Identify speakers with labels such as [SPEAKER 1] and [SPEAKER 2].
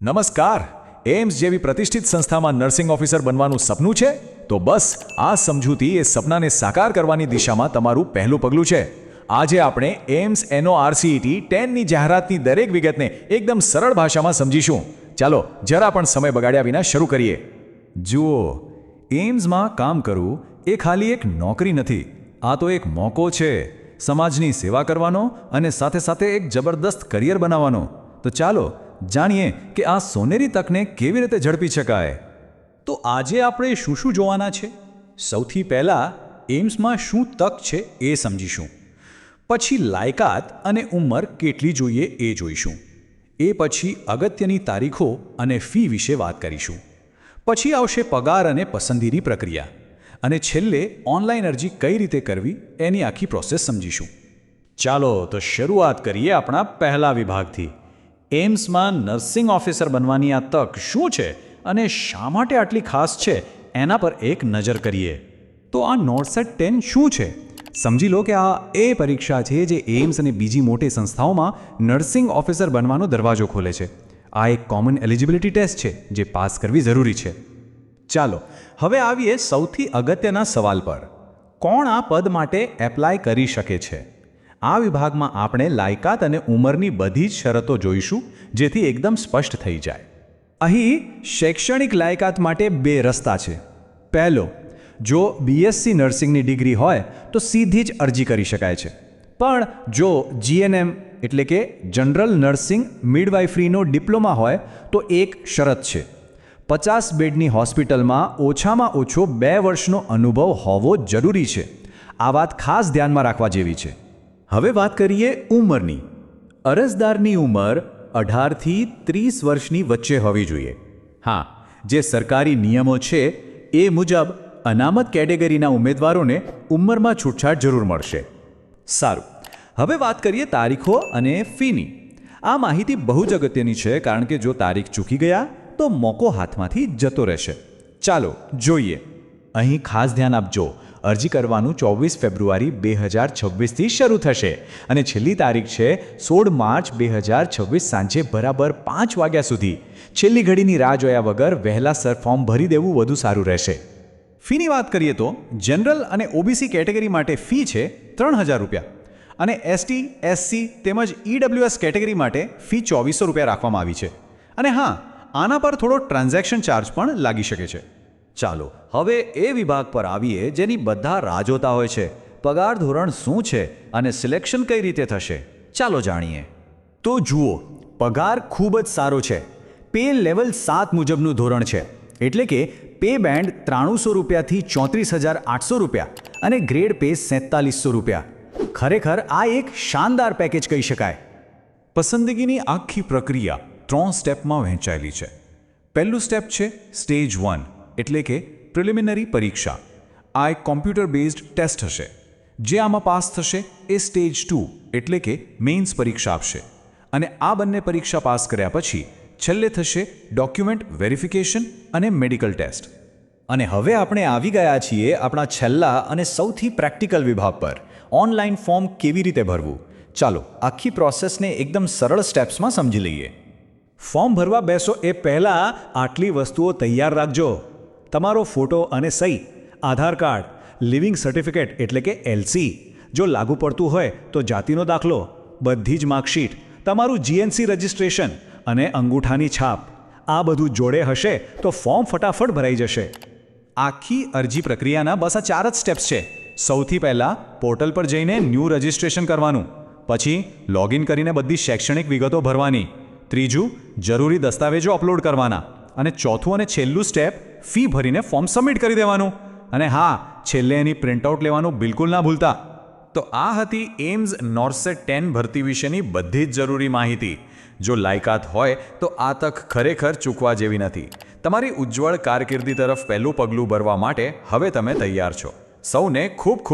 [SPEAKER 1] નમસ્કાર. એમ્સ જેવી પ્રતિષ્ઠિત સંસ્થામાં નર્સિંગ ઓફિસર બનવાનું સપનું છે? તો બસ આ સમજૂતી એ સપનાને સાકાર કરવાની દિશામાં તમારું પહેલું પગલું છે. આજે આપણે એમ્સ NORCET 10ની જાહેરાતની દરેક વિગતને એકદમ સરળ ભાષામાં સમજીશું. ચાલો જરા પણ સમય બગાડ્યા વિના શરૂ કરીએ. જુઓ, એમ્સમાં કામ કરવું એ ખાલી એક નોકરી નથી. આ તો એક મોકો છે સમાજની સેવા કરવાનો અને સાથે સાથે એક જબરદસ્ત કરિયર બનાવવાનો. તો ચાલો જાણીએ કે આ સોનેરી તકને કેવી રીતે ઝડપી શકાય. તો આજે આપણે શું શું જોવાના છે? સૌથી પહેલાં એમ્સમાં શું તક છે એ સમજીશું. પછી લાયકાત અને ઉંમર કેટલી જોઈએ એ જોઈશું. એ પછી અગત્યની તારીખો અને ફી વિશે વાત કરીશું. પછી આવશે પગાર અને પસંદગીની પ્રક્રિયા. અને છેલ્લે ઓનલાઈન અરજી કઈ રીતે કરવી એની આખી પ્રોસેસ સમજીશું. ચાલો તો શરૂઆત કરીએ આપણા પહેલા વિભાગથી. એમ્સમાં નર્સિંગ ઓફિસર બનવાની આ તક શું છે અને શા માટે આટલી ખાસ છે એના પર એક નજર કરીએ. તો આ NORCET 10 શું છે? સમજી લો કે આ એ પરીક્ષા છે જે એમ્સ અને બીજી મોટી સંસ્થાઓમાં નર્સિંગ ઓફિસર બનવાનો દરવાજો ખોલે છે. આ એક કોમન એલિજિબિલિટી ટેસ્ટ છે જે પાસ કરવી જરૂરી છે. ચાલો હવે આવીએ સૌથી અગત્યના સવાલ પર. કોણ આ પદ માટે એપ્લાય કરી શકે છે? આ વિભાગમાં આપણે લાયકાત અને ઉંમરની બધી જ શરતો જોઈશું જેથી એકદમ સ્પષ્ટ થઈ જાય. અહીં શૈક્ષણિક લાયકાત માટે બે રસ્તા છે. પહેલો, જો BSc નર્સિંગની ડિગ્રી હોય તો સીધી જ અરજી કરી શકાય છે. પણ જો GNM એટલે કે જનરલ નર્સિંગ મિડવાઇફરીનો ડિપ્લોમા હોય તો એક શરત છે. 50 બેડની હોસ્પિટલમાં ઓછામાં ઓછો 2 વર્ષનો અનુભવ હોવો જરૂરી છે. આ વાત ખાસ ધ્યાનમાં રાખવા જેવી છે. હવે વાત કરીએ ઉંમરની. અરજદારની ઉંમર 18થી 30 વર્ષની વચ્ચે હોવી જોઈએ. હા, જે સરકારી નિયમો છે એ મુજબ અનામત કેટેગરીના ઉમેદવારોને ઉંમરમાં છૂટછાટ જરૂર મળશે. સારું, હવે વાત કરીએ તારીખો અને ફીની. આ માહિતી બહુ જ અગત્યની છે કારણ કે જો તારીખ ચૂકી ગયા તો મોકો હાથમાંથી જતો રહેશે. ચાલો જોઈએ. અહીં ખાસ ધ્યાન આપજો. અરજી કરવાનું 24 ફેબ્રુઆરી 2026થી શરૂ થશે અને છેલ્લી તારીખ છે 16 માર્ચ 2026 સાંજે બરાબર 5 વાગ્યા સુધી. છેલ્લી ઘડીની રાહ જોયા વગર વહેલાસર ફોર્મ ભરી દેવું વધુ સારું રહેશે. ફીની વાત કરીએ તો જનરલ અને OBC કેટેગરી માટે ફી છે 3000 રૂપિયા અને ST, SC તેમજ EWS કેટેગરી માટે ફી 2400 રૂપિયા રાખવામાં આવી છે. અને હા, આના પર થોડો ટ્રાન્ઝેક્શન ચાર્જ પણ લાગી શકે છે. ચાલો હવે એ વિભાગ પર આવીએ જેની બધા રાહ જોતા હોય છે. પગાર ધોરણ શું છે અને સિલેક્શન કઈ રીતે થશે? ચાલો જાણીએ. તો જુઓ, પગાર ખૂબ જ સારો છે. પે લેવલ 7 મુજબનું ધોરણ છે. એટલે કે પે બેન્ડ 9300 રૂપિયાથી 34800 રૂપિયા અને ગ્રેડ પે 4700 રૂપિયા. ખરેખર આ એક શાનદાર પેકેજ કહી શકાય. પસંદગીની આખી પ્રક્રિયા 3 સ્ટેપમાં વહેંચાયેલી છે. પહેલું સ્ટેપ છે સ્ટેજ 1 એટલે કે પ્રિલિમિનરી પરીક્ષા. આ એક કોમ્પ્યુટર બેઝડ ટેસ્ટ હશે. જે આમાં પાસ થશે એ સ્ટેજ 2 એટલે કે મેઇન્સ પરીક્ષા આપશે. અને આ બંને પરીક્ષા પાસ કર્યા પછી છેલ્લે થશે ડોક્યુમેન્ટ વેરિફિકેશન અને મેડિકલ ટેસ્ટ. અને હવે આપણે આવી ગયા છીએ આપણા છેલ્લા અને સૌથી પ્રેક્ટિકલ વિભાગ પર. ઓનલાઈન ફોર્મ કેવી રીતે ભરવું? ચાલો આખી પ્રોસેસને એકદમ સરળ સ્ટેપ્સમાં સમજી લઈએ. ફોર્મ ભરવા બેસો એ પહેલાં આટલી વસ્તુઓ તૈયાર રાખજો. તમારો ફોટો અને સહી, આધાર કાર્ડ, લિવિંગ સર્ટિફિકેટ એટલે કે LC, જો લાગુ પડતું હોય તો જાતિનો દાખલો, બધી જ માર્કશીટ, તમારું GNC રજિસ્ટ્રેશન અને અંગૂઠાની છાપ. આ બધું જોડે હશે તો ફોર્મ ફટાફટ ભરાઈ જશે. આખી અરજી પ્રક્રિયાના બસ આ 4 જ સ્ટેપ્સ છે. સૌથી પહેલાં પોર્ટલ પર જઈને ન્યૂ રજિસ્ટ્રેશન કરવાનું. પછી લોગિન કરીને બધી શૈક્ષણિક વિગતો ભરવાની. ત્રીજું, જરૂરી દસ્તાવેજો અપલોડ કરવાના. અને ચોથું અને છેલ્લું સ્ટેપ, ફી ભરીને ફોર્મ સબમિટ કરી દેવાનું. અને હા, છેલ્લે એની પ્રિન્ટઆઉટ લેવાનું બિલકુલ ના ભૂલતા. તો આ હતી એમ્સ NORCET 10 ભરતી વિશેની બધી જ જરૂરી માહિતી. જો લાયકાત હોય તો આ તક ખરેખર ચૂકવા જેવી નથી. તમારી ઉજ્જવળ કારકિર્દી તરફ પહેલું પગલું ભરવા માટે હવે તમે તૈયાર છો. સૌને ખૂબ ખૂબ